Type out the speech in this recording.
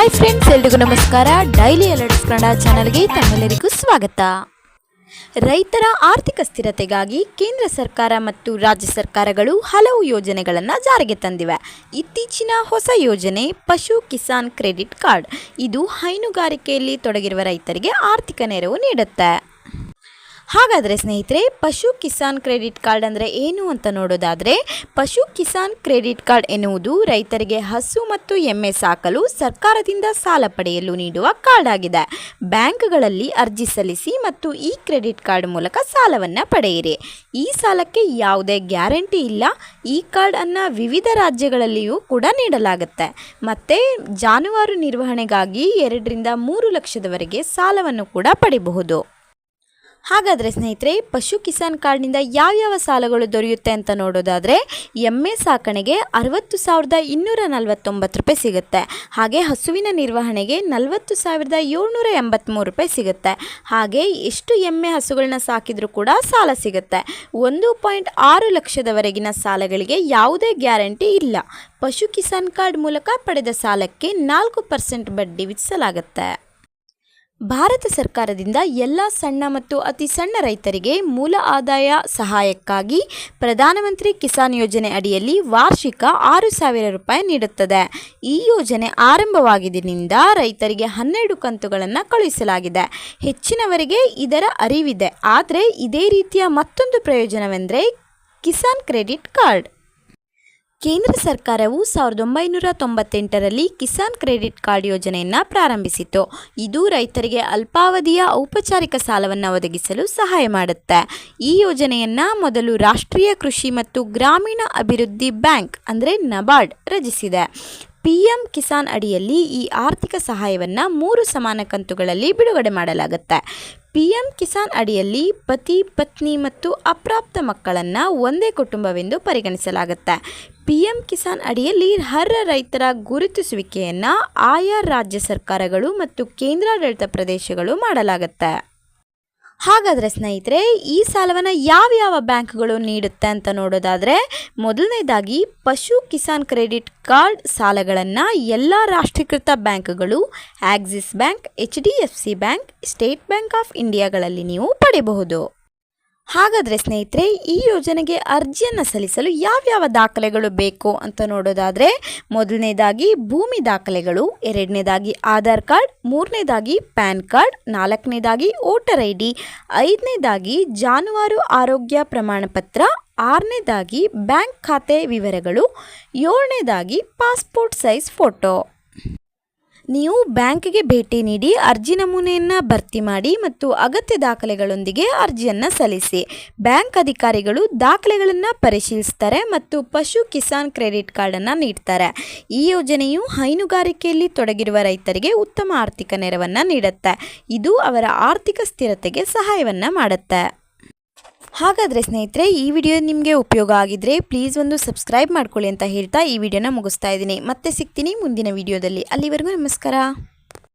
Hi friends, ಎಲ್ರಿಗೂ ನಮಸ್ಕಾರ. Daily alerts Kannada ಚಾನಲ್ಗೆ ತಮ್ಮೆಲ್ಲರಿಗೂ ಸ್ವಾಗತ. ರೈತರ ಆರ್ಥಿಕ ಸ್ಥಿರತೆಗಾಗಿ ಕೇಂದ್ರ ಸರ್ಕಾರ ಮತ್ತು ರಾಜ್ಯ ಸರ್ಕಾರಗಳು ಹಲವು ಯೋಜನೆಗಳನ್ನು ಜಾರಿಗೆ ತಂದಿವೆ. ಇತ್ತೀಚಿನ ಹೊಸ ಯೋಜನೆ ಪಶು ಕಿಸಾನ್ ಕ್ರೆಡಿಟ್ ಕಾರ್ಡ್. ಇದು ಹೈನುಗಾರಿಕೆಯಲ್ಲಿ ತೊಡಗಿರುವ ರೈತರಿಗೆ ಆರ್ಥಿಕ ನೆರವು ನೀಡುತ್ತೆ. ಹಾಗಾದರೆ ಸ್ನೇಹಿತರೆ, ಪಶು ಕಿಸಾನ್ ಕ್ರೆಡಿಟ್ ಕಾರ್ಡ್ ಅಂದರೆ ಏನು ಅಂತ ನೋಡೋದಾದರೆ, ಪಶು ಕಿಸಾನ್ ಕ್ರೆಡಿಟ್ ಕಾರ್ಡ್ ಎನ್ನುವುದು ರೈತರಿಗೆ ಹಸು ಮತ್ತು ಎಮ್ಮೆ ಸಾಕಲು ಸರ್ಕಾರದಿಂದ ಸಾಲ ಪಡೆಯಲು ನೀಡುವ ಕಾರ್ಡ್ ಆಗಿದೆ. ಬ್ಯಾಂಕ್ಗಳಲ್ಲಿ ಅರ್ಜಿ ಸಲ್ಲಿಸಿ ಮತ್ತು ಈ ಕ್ರೆಡಿಟ್ ಕಾರ್ಡ್ ಮೂಲಕ ಸಾಲವನ್ನು ಪಡೆಯಿರಿ. ಈ ಸಾಲಕ್ಕೆ ಯಾವುದೇ ಗ್ಯಾರಂಟಿ ಇಲ್ಲ. ಈ ಕಾರ್ಡನ್ನು ವಿವಿಧ ರಾಜ್ಯಗಳಲ್ಲಿಯೂ ಕೂಡ ನೀಡಲಾಗುತ್ತೆ. ಮತ್ತು ಜಾನುವಾರು ನಿರ್ವಹಣೆಗಾಗಿ 2 ರಿಂದ 3 ಲಕ್ಷದವರೆಗೆ ಸಾಲವನ್ನು ಕೂಡ ಪಡೆಯಬಹುದು. ಹಾಗಾದರೆ ಸ್ನೇಹಿತರೆ, ಪಶು ಕಿಸಾನ್ ಕಾರ್ಡ್ನಿಂದ ಯಾವ್ಯಾವ ಸಾಲಗಳು ದೊರೆಯುತ್ತೆ ಅಂತ ನೋಡೋದಾದರೆ, ಎಮ್ಮೆ ಸಾಕಣೆಗೆ 60,249 ರೂಪಾಯಿ ಸಿಗುತ್ತೆ. ಹಾಗೆ ಹಸುವಿನ ನಿರ್ವಹಣೆಗೆ 40,783 ರೂಪಾಯಿ ಸಿಗುತ್ತೆ. ಹಾಗೆ ಎಷ್ಟು ಎಮ್ಮೆ ಹಸುಗಳನ್ನ ಸಾಕಿದರೂ ಕೂಡ ಸಾಲ ಸಿಗುತ್ತೆ. 1.6 ಲಕ್ಷದವರೆಗಿನ ಸಾಲಗಳಿಗೆ ಯಾವುದೇ ಗ್ಯಾರಂಟಿ ಇಲ್ಲ. ಪಶು ಕಿಸಾನ್ ಕಾರ್ಡ್ ಮೂಲಕ ಪಡೆದ ಸಾಲಕ್ಕೆ 4% ಬಡ್ಡಿ ವಿಧಿಸಲಾಗುತ್ತೆ. ಭಾರತ ಸರ್ಕಾರದಿಂದ ಎಲ್ಲ ಸಣ್ಣ ಮತ್ತು ಅತಿ ಸಣ್ಣ ರೈತರಿಗೆ ಮೂಲ ಆದಾಯ ಸಹಾಯಕ್ಕಾಗಿ ಪ್ರಧಾನಮಂತ್ರಿ ಕಿಸಾನ್ ಯೋಜನೆ ಅಡಿಯಲ್ಲಿ ವಾರ್ಷಿಕ 6,000 ರೂಪಾಯಿ ನೀಡುತ್ತದೆ. ಈ ಯೋಜನೆ ಆರಂಭವಾಗಿದ್ದರಿಂದ ರೈತರಿಗೆ 12 ಕಂತುಗಳನ್ನು ಕಳುಹಿಸಲಾಗಿದೆ. ಹೆಚ್ಚಿನವರಿಗೆ ಇದರ ಅರಿವಿದೆ. ಆದರೆ ಇದೇ ರೀತಿಯ ಮತ್ತೊಂದು ಪ್ರಯೋಜನವೆಂದರೆ ಕಿಸಾನ್ ಕ್ರೆಡಿಟ್ ಕಾರ್ಡ್. ಕೇಂದ್ರ ಸರ್ಕಾರವು 1998ರಲ್ಲಿ ಕಿಸಾನ್ ಕ್ರೆಡಿಟ್ ಕಾರ್ಡ್ ಯೋಜನೆಯನ್ನು ಪ್ರಾರಂಭಿಸಿತು. ಇದು ರೈತರಿಗೆ ಅಲ್ಪಾವಧಿಯ ಔಪಚಾರಿಕ ಸಾಲವನ್ನು ಒದಗಿಸಲು ಸಹಾಯ ಮಾಡುತ್ತೆ. ಈ ಯೋಜನೆಯನ್ನು ಮೊದಲು ರಾಷ್ಟ್ರೀಯ ಕೃಷಿ ಮತ್ತು ಗ್ರಾಮೀಣ ಅಭಿವೃದ್ಧಿ ಬ್ಯಾಂಕ್ ಅಂದರೆ ನಬಾರ್ಡ್ ರಚಿಸಿದೆ. PM ಕಿಸಾನ್ ಅಡಿಯಲ್ಲಿ ಈ ಆರ್ಥಿಕ ಸಹಾಯವನ್ನು 3 ಸಮಾನ ಕಂತುಗಳಲ್ಲಿ ಬಿಡುಗಡೆ ಮಾಡಲಾಗುತ್ತೆ. PM ಕಿಸಾನ್ ಅಡಿಯಲ್ಲಿ ಪತಿ, ಪತ್ನಿ ಮತ್ತು ಅಪ್ರಾಪ್ತ ಮಕ್ಕಳನ್ನು ಒಂದೇ ಕುಟುಂಬವೆಂದು ಪರಿಗಣಿಸಲಾಗುತ್ತೆ. PM ಕಿಸಾನ್ ಅಡಿಯಲ್ಲಿ ಅರ್ಹ ರೈತರ ಗುರುತಿಸುವಿಕೆಯನ್ನು ಆಯಾ ರಾಜ್ಯ ಸರ್ಕಾರಗಳು ಮತ್ತು ಕೇಂದ್ರಾಡಳಿತ ಪ್ರದೇಶಗಳು ಮಾಡಲಾಗುತ್ತೆ. ಹಾಗಾದರೆ ಸ್ನೇಹಿತರೆ, ಈ ಸಾಲವನ್ನು ಯಾವ ಬ್ಯಾಂಕ್ಗಳು ನೀಡುತ್ತೆ ಅಂತ ನೋಡೋದಾದರೆ, ಮೊದಲನೇದಾಗಿ ಪಶು ಕಿಸಾನ್ ಕ್ರೆಡಿಟ್ ಕಾರ್ಡ್ ಸಾಲಗಳನ್ನು ಎಲ್ಲ ರಾಷ್ಟ್ರೀಕೃತ ಬ್ಯಾಂಕ್ಗಳು, Axis bank, HDFC bank, State Bank of ಇಂಡಿಯಾಗಳಲ್ಲಿ ನೀವು ಪಡೆಯಬಹುದು. ಹಾಗಾದರೆ ಸ್ನೇಹಿತರೆ, ಈ ಯೋಜನೆಗೆ ಅರ್ಜಿಯನ್ನು ಸಲ್ಲಿಸಲು ಯಾವ್ಯಾವ ದಾಖಲೆಗಳು ಬೇಕು ಅಂತ ನೋಡೋದಾದರೆ, ಮೊದಲನೇದಾಗಿ ಭೂಮಿ ದಾಖಲೆಗಳು, 2ನೇದಾಗಿ ಆಧಾರ್ ಕಾರ್ಡ್, 3ನೇದಾಗಿ ಪ್ಯಾನ್ ಕಾರ್ಡ್, 4ನೇದಾಗಿ ವೋಟರ್ ID, 5ನೇದಾಗಿ ಜಾನುವಾರು ಆರೋಗ್ಯ ಪ್ರಮಾಣಪತ್ರ, 6ನೇದಾಗಿ ಬ್ಯಾಂಕ್ ಖಾತೆ ವಿವರಗಳು, 7ನೇದಾಗಿ ಪಾಸ್ಪೋರ್ಟ್ ಸೈಜ್ ಫೋಟೋ. ನೀವು ಬ್ಯಾಂಕ್ಗೆ ಭೇಟಿ ನೀಡಿ ಅರ್ಜಿ ನಮೂನೆಯನ್ನು ಭರ್ತಿ ಮಾಡಿ ಮತ್ತು ಅಗತ್ಯ ದಾಖಲೆಗಳೊಂದಿಗೆ ಅರ್ಜಿಯನ್ನು ಸಲ್ಲಿಸಿ. ಬ್ಯಾಂಕ್ ಅಧಿಕಾರಿಗಳು ದಾಖಲೆಗಳನ್ನು ಪರಿಶೀಲಿಸ್ತಾರೆ ಮತ್ತು ಪಶು ಕಿಸಾನ್ ಕ್ರೆಡಿಟ್ ಕಾರ್ಡನ್ನು ನೀಡ್ತಾರೆ. ಈ ಯೋಜನೆಯು ಹೈನುಗಾರಿಕೆಯಲ್ಲಿ ತೊಡಗಿರುವ ರೈತರಿಗೆ ಉತ್ತಮ ಆರ್ಥಿಕ ನೆರವನ್ನು ನೀಡುತ್ತೆ. ಇದು ಅವರ ಆರ್ಥಿಕ ಸ್ಥಿರತೆಗೆ ಸಹಾಯವನ್ನು ಮಾಡುತ್ತೆ. ಹಾಗಾದರೆ ಸ್ನೇಹಿತರೆ, ಈ ವಿಡಿಯೋ ನಿಮಗೆ ಉಪಯೋಗ ಆಗಿದ್ದರೆ ಪ್ಲೀಸ್ ಒಂದು ಸಬ್ಸ್ಕ್ರೈಬ್ ಮಾಡ್ಕೊಳ್ಳಿ ಅಂತ ಹೇಳ್ತಾ ಈ ವಿಡಿಯೋನ ಮುಗಿಸ್ತಾ ಇದ್ದೀನಿ. ಮತ್ತೆ ಸಿಗ್ತೀನಿ ಮುಂದಿನ ವಿಡಿಯೋದಲ್ಲಿ. ಅಲ್ಲಿವರೆಗೂ ನಮಸ್ಕಾರ.